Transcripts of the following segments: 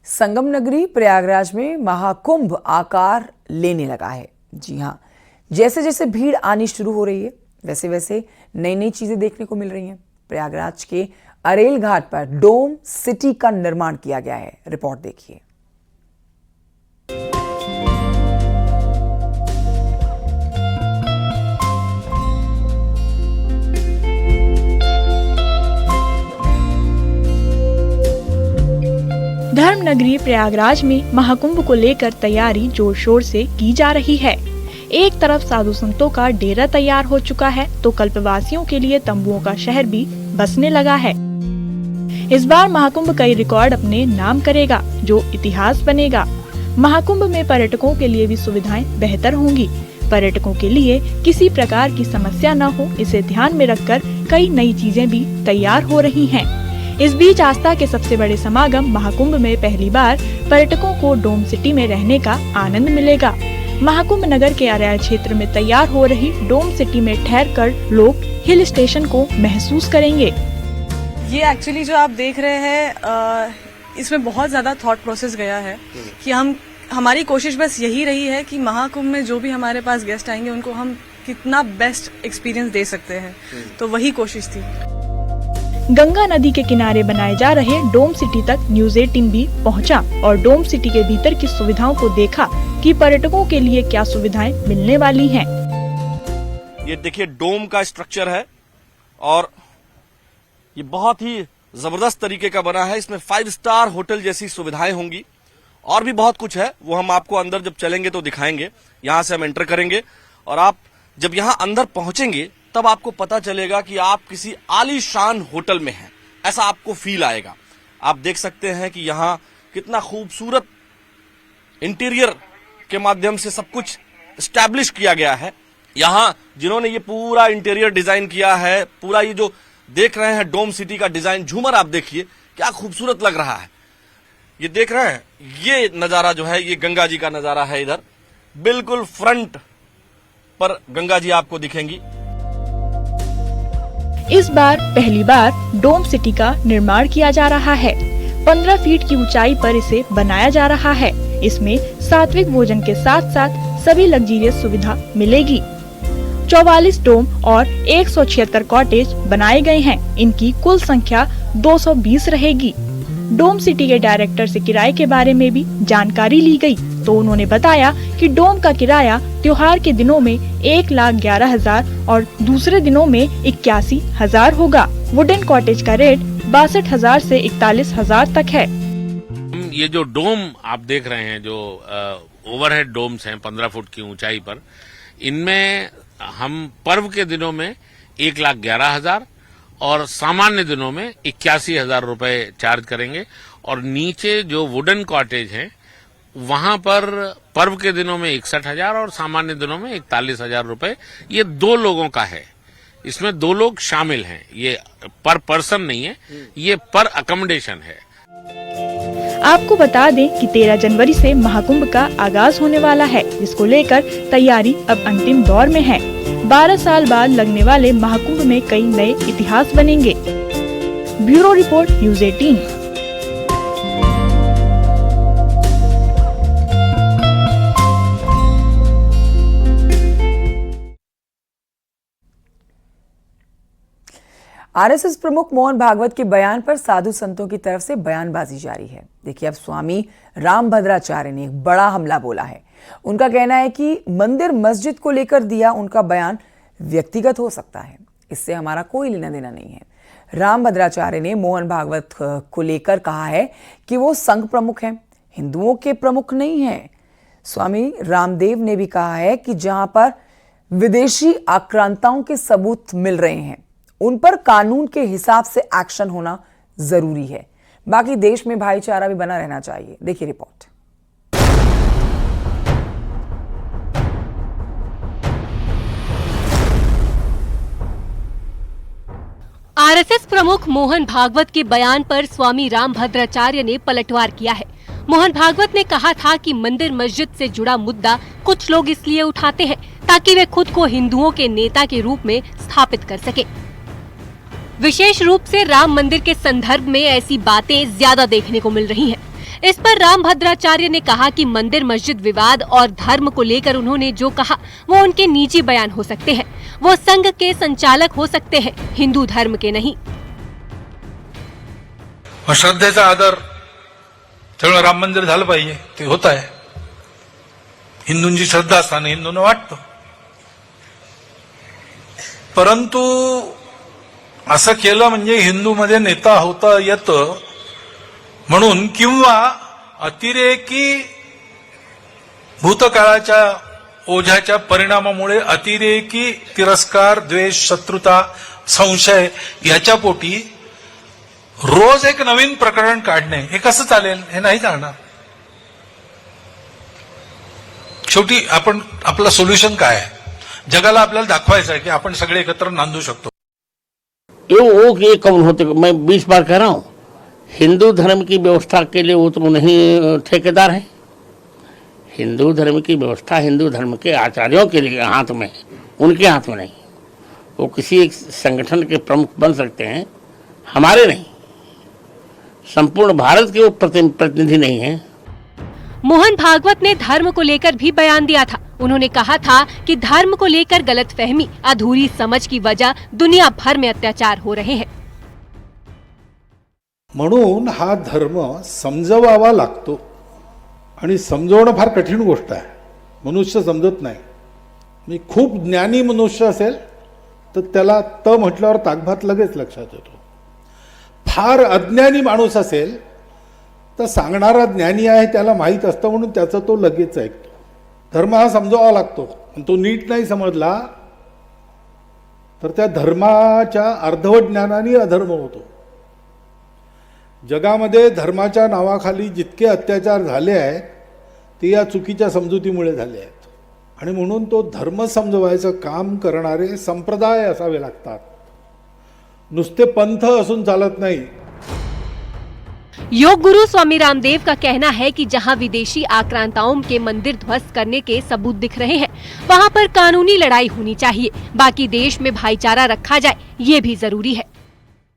संगम नगरी प्रयागराज में महाकुंभ आकार लेने लगा है। जी हाँ, जैसे जैसे भीड़ आनी शुरू हो रही है वैसे वैसे नई नई चीजें देखने को मिल रही हैं। प्रयागराज के अरेल घाट पर डोम सिटी का निर्माण किया गया है। रिपोर्ट देखिए। धर्म नगरी प्रयागराज में महाकुंभ को लेकर तैयारी जोर शोर से की जा रही है। एक तरफ साधु संतों का डेरा तैयार हो चुका है तो कल्पवासियों के लिए तंबुओं का शहर भी बसने लगा है। इस बार महाकुंभ कई रिकॉर्ड अपने नाम करेगा जो इतिहास बनेगा। महाकुंभ में पर्यटकों के लिए भी सुविधाएं बेहतर होंगी। पर्यटकों के लिए किसी प्रकार की समस्या न हो, इसे ध्यान में रखकर कई नई चीजें भी तैयार हो रही हैं। इस बीच आस्था के सबसे बड़े समागम महाकुंभ में पहली बार पर्यटकों को डोम सिटी में रहने का आनंद मिलेगा। महाकुंभ नगर के अरेल क्षेत्र में तैयार हो रही डोम सिटी में ठहरकर लोग हिल स्टेशन को महसूस करेंगे। ये एक्चुअली जो आप देख रहे हैं इसमें बहुत ज्यादा थॉट प्रोसेस गया है कि हमारी कोशिश बस यही रही है कि महाकुंभ में जो भी हमारे पास गेस्ट आएंगे उनको हम कितना बेस्ट एक्सपीरियंस दे सकते हैं, तो वही कोशिश थी। गंगा नदी के किनारे बनाए जा रहे डोम सिटी तक न्यूज़ 18 भी पहुंचा और डोम सिटी के भीतर की सुविधाओं को देखा कि पर्यटकों के लिए क्या सुविधाएं मिलने वाली हैं। ये देखिए डोम का स्ट्रक्चर है और ये बहुत ही जबरदस्त तरीके का बना है। इसमें 5 स्टार होटल जैसी सुविधाएं होंगी और भी बहुत कुछ है, वो हम आपको अंदर जब चलेंगे तो दिखाएंगे। यहाँ से हम एंटर करेंगे और आप जब यहाँ अंदर पहुंचेंगे तब आपको पता चलेगा कि आप किसी आलीशान होटल में हैं, ऐसा आपको फील आएगा। आप देख सकते हैं कि यहाँ कितना खूबसूरत इंटीरियर के माध्यम से सब कुछ एस्टैब्लिश किया गया है। यहाँ जिन्होंने ये पूरा इंटीरियर डिजाइन किया है, पूरा ये जो देख रहे हैं डोम सिटी का डिजाइन, झूमर आप देखिए क्या खूबसूरत लग रहा है। ये देख रहे हैं, ये नजारा जो है ये गंगा जी का नजारा है। इधर बिल्कुल फ्रंट पर गंगा जी आपको दिखेंगी। इस बार पहली बार डोम सिटी का निर्माण किया जा रहा है। 15 फीट की ऊंचाई पर इसे बनाया जा रहा है। इसमें सात्विक भोजन के साथ साथ सभी लग्जरियस सुविधा मिलेगी। 44 डोम और 176 कॉटेज बनाए गए हैं। इनकी कुल संख्या 220 रहेगी। डोम सिटी के डायरेक्टर से किराए के बारे में भी जानकारी ली गई तो उन्होंने बताया कि डोम का किराया त्योहार के दिनों में 1,11,000 और दूसरे दिनों में 81,000 होगा। वुडन कॉटेज का रेट 62,000 से 41,000 तक है। ये जो डोम आप देख रहे हैं, जो ओवरहेड डोम्स हैं 15 फुट की ऊंचाई पर, इनमें हम पर्व के दिनों में 1,11,000 और सामान्य दिनों में 81,000 रुपए चार्ज करेंगे। और नीचे जो वुडन कॉटेज हैं वहां पर पर्व के दिनों में 61,000 और सामान्य दिनों में 41,000 रुपए। ये 2 लोगों का है, इसमें 2 लोग शामिल हैं। ये पर पर्सन नहीं है, ये पर अकोमोडेशन है। आपको बता दें कि 13 जनवरी से महाकुंभ का आगाज होने वाला है, जिसको लेकर तैयारी अब अंतिम दौर में है। 12 साल बाद लगने वाले महाकुंभ में कई नए इतिहास बनेंगे। Bureau report news 18। आरएसएस प्रमुख मोहन भागवत के बयान पर साधु संतों की तरफ से बयानबाजी जारी है। देखिए, अब स्वामी रामभद्राचार्य ने एक बड़ा हमला बोला है। उनका कहना है कि मंदिर मस्जिद को लेकर दिया उनका बयान व्यक्तिगत हो सकता है, इससे हमारा कोई लेना देना नहीं है। रामभद्राचार्य ने मोहन भागवत को लेकर कहा है कि वो संघ प्रमुख हैं, हिंदुओं के प्रमुख नहीं हैं। स्वामी रामदेव ने भी कहा है कि जहां पर विदेशी आक्रांताओं के सबूत मिल रहे हैं उन पर कानून के हिसाब से एक्शन होना जरूरी है। बाकी देश में भाईचारा भी बना रहना चाहिए। देखिए रिपोर्ट। आरएसएस प्रमुख मोहन भागवत के बयान पर स्वामी रामभद्राचार्य ने पलटवार किया है। मोहन भागवत ने कहा था कि मंदिर मस्जिद से जुड़ा मुद्दा कुछ लोग इसलिए उठाते हैं ताकि वे खुद को हिंदुओं के नेता के रूप में स्थापित कर सके। विशेष रूप से राम मंदिर के संदर्भ में ऐसी बातें ज्यादा देखने को मिल रही हैं। इस पर रामभद्राचार्य ने कहा कि मंदिर मस्जिद विवाद और धर्म को लेकर उन्होंने जो कहा वो उनके निजी बयान हो सकते हैं। वो संघ के संचालक हो सकते हैं, हिंदू धर्म के नहीं। श्रद्धेचा आदर सगळं राम मंदिर झालं पाहिजे, ते होत आहे. हिंदूंची श्रद्धा असताना हिंदूंना वाटतं, परंतु असं केलं म्हणजे हिंदूमध्ये नेता होता येतं म्हणून, किंवा अतिरेकी भूतकाळाच्या ओझ्याच्या परिणामामुळे अतिरेकी तिरस्कार, द्वेष, शत्रुता, संशय याच्या पोटी रोज एक नवीन प्रकरण काढणे हे कसं चालेल? हे नाही चालणार. शेवटी आपण आपलं सोल्युशन काय आहे? जगाला आपल्याला दाखवायचं आहे की आपण सगळे एकत्र नांदू शकतो. ये कौन होते? मैं 20 बार कह रहा हूं, हिंदू धर्म की व्यवस्था के लिए वो तो नहीं ठेकेदार है. हिंदू धर्म की व्यवस्था हिंदू धर्म के आचार्यों के लिए हाथ में है, उनके हाथ में नहीं. वो किसी एक संगठन के प्रमुख बन सकते हैं, हमारे नहीं. संपूर्ण भारत के वो प्रतिनिधि नहीं है. मोहन भागवत ने धर्म को लेकर भी बयान दिया था। उन्होंने कहा था कि धर्म को लेकर गलतफहमी, अधूरी समझ की वजह दुनिया भर में अत्याचार हो रहे हैं। म्हणून हा धर्म समजवावा लागतो आणि समजवणं फार कठीण गोष्ट आहे. मनुष्य समजत नाही. मी खूप ज्ञानी मनुष्य असेल तर त्याला त म्हटल्यावर ताकभात लगेच लक्षात येतो. फार अज्ञानी माणूस असेल तर सांगणारा ज्ञानी आहे त्याला माहीत असतं म्हणून त्याचं तो लगेच ऐकतो. धर्म हा समजावा लागतो. तो नीट नाही समजला तर त्या धर्माच्या अर्धवट ज्ञानाने अधर्म होतो. जगामध्ये धर्माच्या नावाखाली जितके अत्याचार झाले आहेत ते या चुकीच्या समजुतीमुळे झाले आहेत. आणि म्हणून तो धर्म समजवायचं काम करणारे संप्रदाय असावे लागतात. नुसते पंथ असून चालत नाही. योग गुरु स्वामी रामदेव का कहना है कि जहां विदेशी आक्रांताओं के मंदिर ध्वस्त करने के सबूत दिख रहे हैं, वहां पर कानूनी लड़ाई होनी चाहिए. बाकी देश में भाईचारा रखा जाए, ये भी जरूरी है.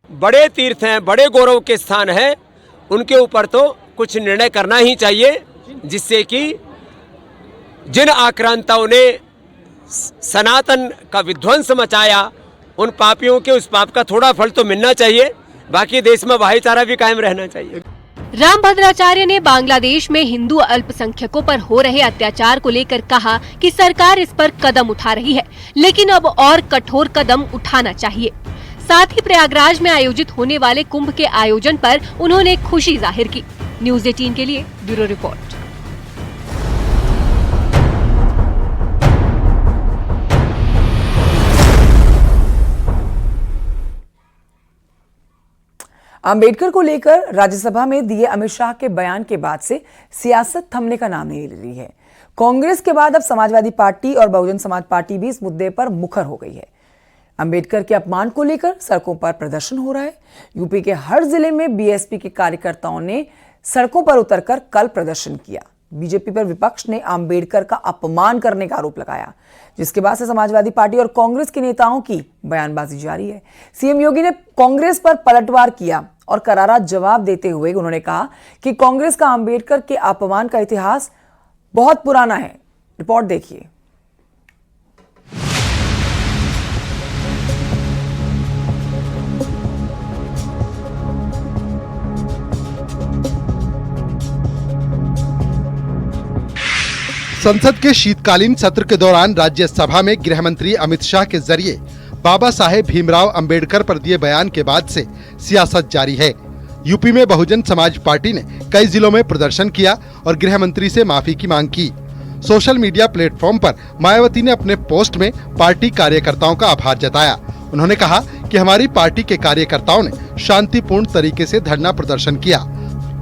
बड़े तीर्थ हैं, बड़े गौरव के स्थान हैं, उनके ऊपर तो कुछ निर्णय करना ही चाहिए, जिससे कि जिन आक्रांताओं ने सनातन का विध्वंस मचाया, उन पापियों के उस पाप का थोड़ा फल तो मिलना चाहिए. बाकी देश में भाईचारा भी कायम रहना चाहिए. रामभद्राचार्य ने बांग्लादेश में हिंदू अल्पसंख्यकों पर हो रहे अत्याचार को लेकर कहा कि सरकार इस पर कदम उठा रही है, लेकिन अब और कठोर कदम उठाना चाहिए. साथ ही प्रयागराज में आयोजित होने वाले कुंभ के आयोजन पर उन्होंने खुशी जाहिर की. न्यूज़ 18 के लिए ब्यूरो रिपोर्ट. अंबेडकर को लेकर राज्यसभा में दिए अमित शाह के बयान के बाद से सियासत थमने का नाम नहीं ले रही है. कांग्रेस के बाद अब समाजवादी पार्टी और बहुजन समाज पार्टी भी इस मुद्दे पर मुखर हो गई है. अंबेडकर के अपमान को लेकर सड़कों पर प्रदर्शन हो रहा है. यूपी के हर जिले में बीएसपी के कार्यकर्ताओं ने सड़कों पर उतरकर कल प्रदर्शन किया. बीजेपी पर विपक्ष ने अंबेडकर का अपमान करने का आरोप लगाया, जिसके बाद से समाजवादी पार्टी और कांग्रेस के नेताओं की बयानबाजी जारी है. सीएम योगी ने कांग्रेस पर पलटवार किया और करारा जवाब देते हुए उन्होंने कहा कि कांग्रेस का अंबेडकर के अपमान का इतिहास बहुत पुराना है. रिपोर्ट देखिए. संसद के शीतकालीन सत्र के दौरान राज्यसभा में गृह मंत्री अमित शाह के जरिए बाबा साहेब भीमराव अंबेडकर पर दिए बयान के बाद से सियासत जारी है. यूपी में बहुजन समाज पार्टी ने कई जिलों में प्रदर्शन किया और गृह मंत्री से माफी की मांग की. सोशल मीडिया प्लेटफॉर्म पर मायावती ने अपने पोस्ट में पार्टी कार्यकर्ताओं का आभार जताया. उन्होंने कहा कि हमारी पार्टी के कार्यकर्ताओं ने शांतिपूर्ण तरीके से धरना प्रदर्शन किया.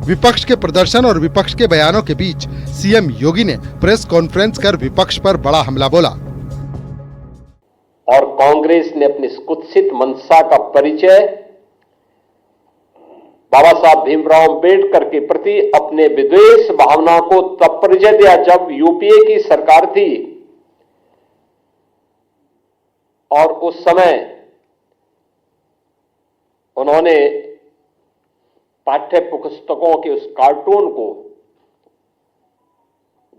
विपक्ष के प्रदर्शन और विपक्ष के बयानों के बीच सीएम योगी ने प्रेस कॉन्फ्रेंस कर विपक्ष पर बड़ा हमला बोला. और कांग्रेस ने अपनी कुत्सित मंशा का परिचय बाबा साहब भीमराव अंबेडकर के प्रति अपने विद्वेष भावना को तब परिचय दिया जब यूपीए की सरकार थी और उस समय उन्होंने पाठ्य पुस्तकों के उस कार्टून को,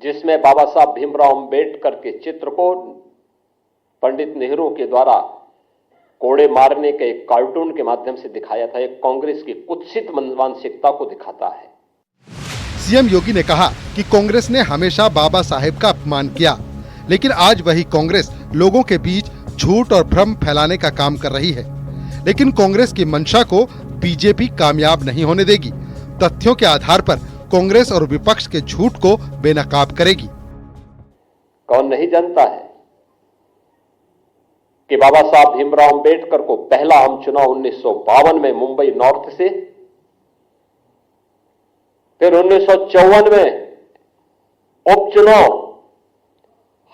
जिसमें बाबा साहब भीमराव अंबेडकर के चित्र को पंडित नेहरू के द्वारा कोड़े मारने के एक कार्टून के माध्यम से दिखाया था, एक कांग्रेस की कुत्सित मानसिकता को दिखाता है। सीएम योगी ने कहा कि कांग्रेस ने हमेशा बाबा साहेब का अपमान किया, लेकिन आज वही कांग्रेस लोगों के बीच झूठ और भ्रम फैलाने का काम कर रही है। लेकिन कांग्रेस की मंशा को बीजेपी कामयाब नहीं होने देगी। तथ्यों के आधार पर कांग्रेस और विपक्ष के झूठ को बेनकाब करेगी। कौन नहीं जानता है कि बाबा साहब भीमराव अंबेडकर को पहला हम चुनाव 1952 में मुंबई नॉर्थ से, फिर 1954 में उपचुनाव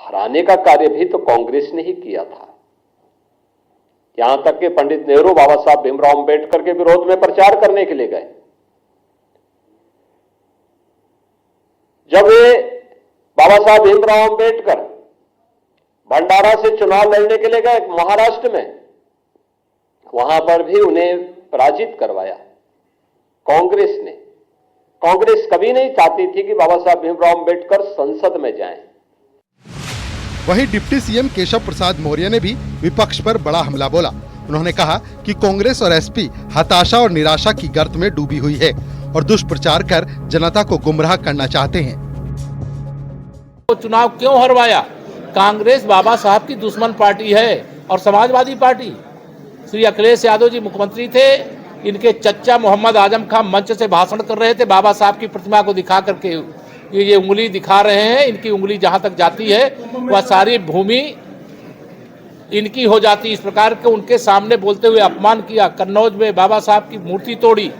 हराने का कार्य भी तो कांग्रेस ने ही किया था। यहां तक कि पंडित नेहरू बाबा साहब भीमराव अंबेडकर के विरोध में प्रचार करने के लिए गए। जब वे बाबा साहब भीमराव अंबेडकर भंडारा से चुनाव लड़ने के लिए गए महाराष्ट्र में, वहां पर भी उन्हें पराजित करवाया कांग्रेस ने। कांग्रेस कभी नहीं चाहती थी कि बाबा साहब भीमराव अंबेडकर संसद में जाएं। वहीं डिप्टी सीएम केशव प्रसाद मौर्य ने भी विपक्ष पर बड़ा हमला बोला। उन्होंने कहा कि कांग्रेस और एसपी हताशा और निराशा की गर्त में डूबी हुई है और दुष्प्रचार कर जनता को गुमराह करना चाहते हैं। तो चुनाव क्यों हरवाया? कांग्रेस बाबा साहब की दुश्मन पार्टी है और समाजवादी पार्टी। श्री अखिलेश यादव जी मुख्यमंत्री थे, इनके चच्चा मोहम्मद आजम खान मंच से भाषण कर रहे थे, बाबा साहब की प्रतिमा को दिखा करके ये उंगली दिखा रहे हैं। इनकी उंगली जहां तक जाती है वह सारी भूमि इनकी हो जाती। इस प्रकार के उनके सामने बोलते हुए अपमान किया। कन्नौज में बाबा साहब की मूर्ति तोड़ी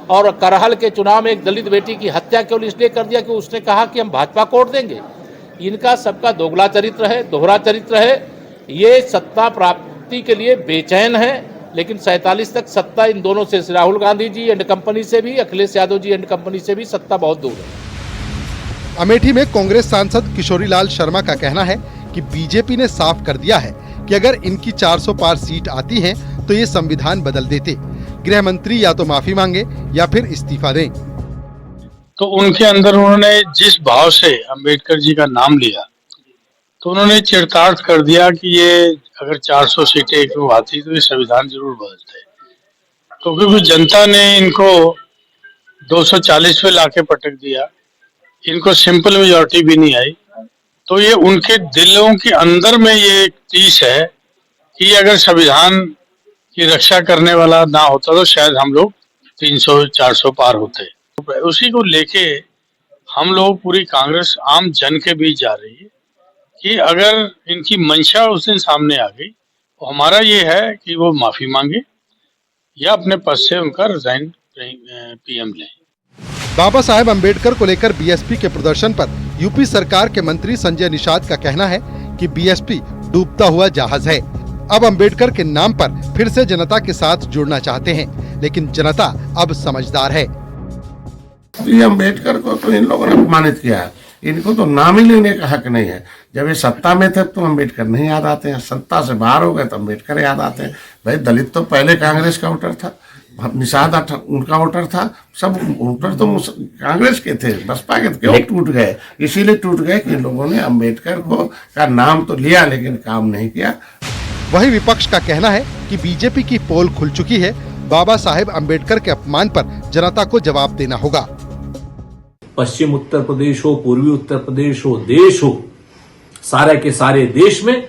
और करहल के चुनाव में एक दलित बेटी की हत्या केवल इसलिए कर दिया कि उसने कहा कि हम भाजपा को वोट देंगे। इनका सबका दोगला चरित्र है, दोहरा चरित्र है। ये सत्ता प्राप्ति के लिए बेचैन है, लेकिन 47 तक सत्ता इन दोनों से, राहुल गांधी जी एंड कंपनी से भी, अखिलेश यादव जी एंड कंपनी से भी सत्ता बहुत दूर है। अमेठी में कांग्रेस सांसद किशोरीलाल शर्मा का कहना है कि बीजेपी ने साफ कर दिया है कि अगर इनकी 400 पार सीट आती है तो ये संविधान बदल देते। गृह मंत्री या तो माफी मांगे या फिर इस्तीफा दें। तो उनके अंदर उन्होंने जिस भाव से अंबेडकर जी का नाम लिया, तो उन्होंने चरितार्थ कर दिया कि ये अगर 400 सीटें क्यों आती तो ये संविधान जरूर बदलते। तो क्योंकि जनता ने इनको 240 पे लाके पटक दिया, इनको सिंपल मेजॉरिटी भी नहीं आई, तो ये उनके दिलों के अंदर में ये एक टीस है कि अगर संविधान की रक्षा करने वाला ना होता तो शायद हम लोग 300-400 पार होते। उसी को लेके हम लोग, पूरी कांग्रेस आम जन के बीच जा रही है कि अगर इनकी मंशा उस दिन सामने आ गई तो हमारा ये है कि वो माफी मांगे या अपने पद से उनका रिजाइन पीएम लें। बाबा साहेब अंबेडकर को लेकर बीएसपी के प्रदर्शन पर यूपी सरकार के मंत्री संजय निषाद का कहना है कि बीएसपी डूबता हुआ जहाज है। अब अंबेडकर के नाम पर फिर से जनता के साथ जुड़ना चाहते हैं, लेकिन जनता अब समझदार है। ये अंबेडकर को तो इन लोगों ने अपमानित किया है, इनको तो नाम ही लेने का हक नहीं है। जब ये सत्ता में थे तो अंबेडकर नहीं याद आते हैं, सत्ता से बाहर हो गए तो अंबेडकर याद आते हैं। भाई दलित तो पहले कांग्रेस का वोटर था, निषाद उनका वोटर था, सब वोटर तो कांग्रेस के थे, बसपा के थे। क्यों टूट गए? इसीलिए टूट गए कि लोगों ने अंबेडकर को का नाम तो लिया लेकिन काम नहीं किया। वही विपक्ष का कहना है कि बीजेपी की पोल खुल चुकी है। बाबा साहेब अंबेडकर के अपमान पर जनता को जवाब देना होगा। पश्चिम उत्तर प्रदेश हो, पूर्वी उत्तर प्रदेश हो, देश हो, सारे के सारे देश में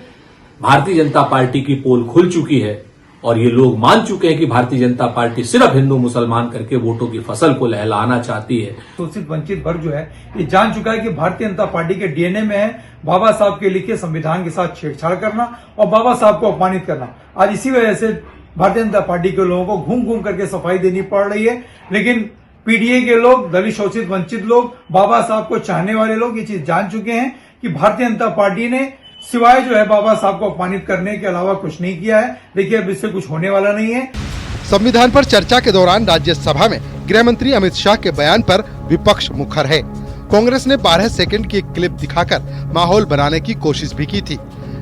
भारतीय जनता पार्टी की पोल खुल चुकी है और ये लोग मान चुके हैं कि भारतीय जनता पार्टी सिर्फ हिंदू मुसलमान करके वोटों की फसल को लहलाना चाहती है। शोषित वंचित वर्ग जो है ये जान चुका है कि भारतीय जनता पार्टी के डीएनए में है बाबा साहब के लिखे संविधान के साथ छेड़छाड़ करना और बाबा साहब को अपमानित करना। आज इसी वजह से भारतीय जनता पार्टी के लोगों को घूम घूम करके सफाई देनी पड़ रही है। लेकिन पीडीए के लोग, दलित शोषित वंचित लोग, बाबा साहब को चाहने वाले लोग ये चीज जान चुके हैं कि भारतीय जनता पार्टी ने सिवाय जो है बाबा साहब को अपमानित करने के अलावा कुछ नहीं किया है। देखिए अब इससे कुछ होने वाला नहीं है। संविधान पर चर्चा के दौरान राज्यसभा में गृह मंत्री अमित शाह के बयान पर विपक्ष मुखर है। कांग्रेस ने 12 सेकंड की एक क्लिप दिखाकर माहौल बनाने की कोशिश भी की थी,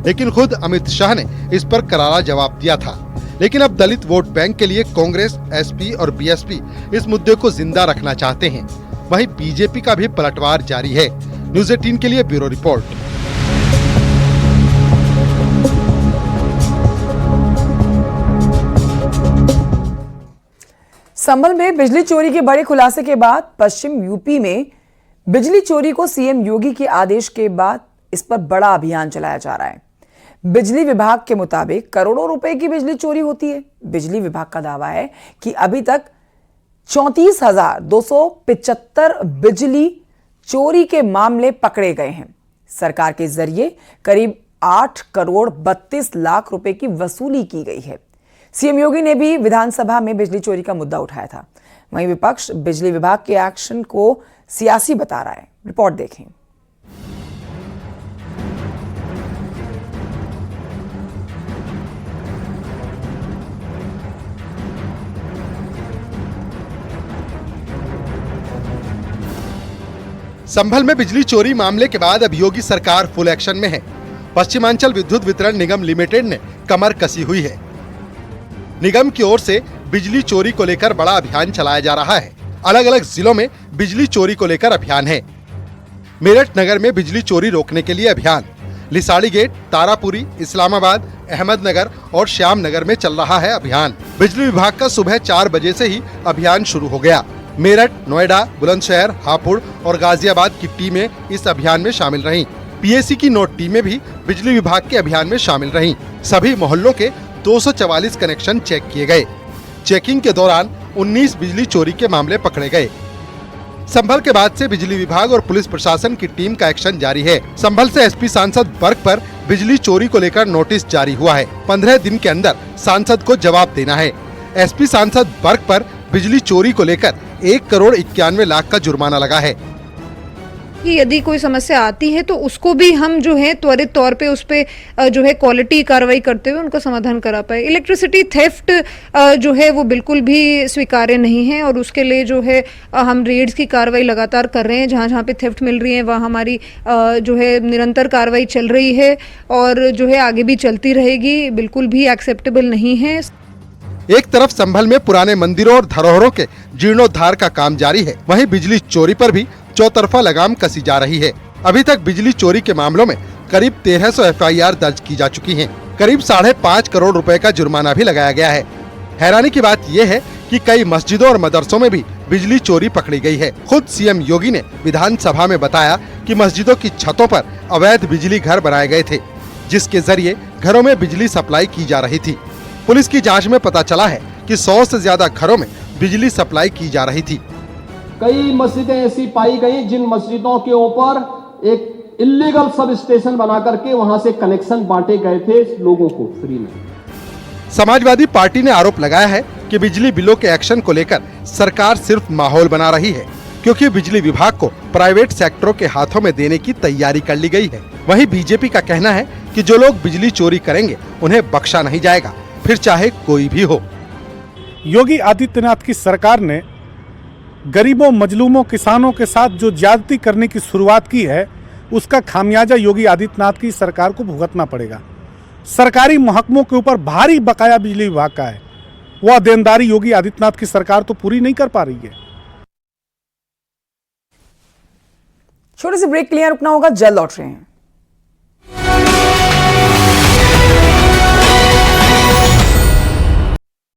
लेकिन खुद अमित शाह ने इस पर करारा जवाब दिया था। लेकिन अब दलित वोट बैंक के लिए कांग्रेस, एसपी और बीएसपी इस मुद्दे को जिंदा रखना चाहते हैं। वहीं बीजेपी का भी पलटवार जारी है। न्यूज़ 18 के लिए ब्यूरो रिपोर्ट। संभल में बिजली चोरी के बड़े खुलासे के बाद पश्चिम यूपी में बिजली चोरी को सीएम योगी के आदेश के बाद इस पर बड़ा अभियान चलाया जा रहा है। बिजली विभाग के मुताबिक करोड़ों रुपए की बिजली चोरी होती है। बिजली विभाग का दावा है कि अभी तक 34,275 बिजली चोरी के मामले पकड़े गए हैं। सरकार के जरिए करीब 8 करोड़ 32 लाख रुपए की वसूली की गई है। सीएम योगी ने भी विधानसभा में बिजली चोरी का मुद्दा उठाया था। वहीं विपक्ष बिजली विभाग के एक्शन को सियासी बता रहा है। रिपोर्ट देखें। संभल में बिजली चोरी मामले के बाद अब योगी सरकार फुल एक्शन में है। पश्चिमांचल विद्युत वितरण निगम लिमिटेड ने कमर कसी हुई है। निगम की ओर से बिजली चोरी को लेकर बड़ा अभियान चलाया जा रहा है। अलग अलग जिलों में बिजली चोरी को लेकर अभियान है। मेरठ नगर में बिजली चोरी रोकने के लिए अभियान, लिसाड़ी गेट, तारापुरी, इस्लामाबाद, अहमदनगर और श्याम नगर में चल रहा है अभियान। बिजली विभाग का सुबह 4 बजे से ही अभियान शुरू हो गया। मेरठ, नोएडा, बुलंदशहर, हापुड़ और गाजियाबाद की टीमें इस अभियान में शामिल रहीं। पीएसी की नोट टीमें भी बिजली विभाग के अभियान में शामिल रहीं। सभी मोहल्लों के 244 कनेक्शन चेक किए गए। चेकिंग के दौरान 19 बिजली चोरी के मामले पकड़े गए। संभल के बाद से बिजली विभाग और पुलिस प्रशासन की टीम का एक्शन जारी है। संभल से एसपी सांसद बर्क पर बिजली चोरी को लेकर नोटिस जारी हुआ है। 15 दिन के अंदर सांसद को जवाब देना है। एसपी सांसद बर्क पर बिजली चोरी को लेकर 1 करोड़ 91 लाख का जुर्माना लगा है। कि यदि कोई समस्या आती है तो उसको भी हम जो है त्वरित तौर पे उस पे जो है क्वालिटी कार्रवाई करते हुए उनका समाधान करा पाए। इलेक्ट्रिसिटी थेफ्ट जो है वो बिल्कुल भी स्वीकार्य नहीं है और उसके लिए जो है हम रेड्स की कार्रवाई लगातार कर रहे हैं। जहाँ जहाँ पे थेफ्ट मिल रही है वहाँ हमारी जो है निरंतर कार्रवाई चल रही है और जो है आगे भी चलती रहेगी। बिल्कुल भी एक्सेप्टेबल नहीं है। एक तरफ संभल में पुराने मंदिरों और धरोहरों के जीर्णोद्धार का काम जारी है, वहीं बिजली चोरी पर भी चौतरफा लगाम कसी जा रही है। अभी तक बिजली चोरी के मामलों में करीब 1300 एफआईआर दर्ज की जा चुकी हैं। करीब 5.5 करोड़ रुपए का जुर्माना भी लगाया गया है। हैरानी की बात यह है कि कई मस्जिदों और मदरसों में भी बिजली चोरी पकड़ी गई है। खुद सीएम योगी ने विधानसभा में बताया कि मस्जिदों की छतों पर अवैध बिजली घर बनाए गए थे, जिसके जरिए घरों में बिजली सप्लाई की जा रही थी। पुलिस की जांच में पता चला है कि 100 से ज्यादा घरों में बिजली सप्लाई की जा रही थी। कई मस्जिदें ऐसी पाई गई जिन मस्जिदों के ऊपर एक इल्लीगल सब स्टेशन बना करके वहां से कनेक्शन बांटे गए थे लोगों को फ्री में। समाजवादी पार्टी ने आरोप लगाया है कि बिजली बिलों के एक्शन को लेकर सरकार सिर्फ माहौल बना रही है, क्योंकि बिजली विभाग को प्राइवेट सेक्टरों के हाथों में देने की तैयारी कर ली गई है। वहीं बीजेपी का कहना है कि जो लोग बिजली चोरी करेंगे उन्हें बख्शा नहीं जाएगा, फिर चाहे कोई भी हो। योगी आदित्यनाथ की सरकार ने गरीबों, मजलूमों, किसानों के साथ जो ज्यादती करने की शुरुआत की है, उसका खामियाजा योगी आदित्यनाथ की सरकार को भुगतना पड़ेगा। सरकारी महकमों के ऊपर भारी बकाया बिजली विभाग का है, वह देनदारी योगी आदित्यनाथ की सरकार तो पूरी नहीं कर पा रही है। छोटे से ब्रेक के लिए रुकना होगा, जल्द लौट रहे हैं।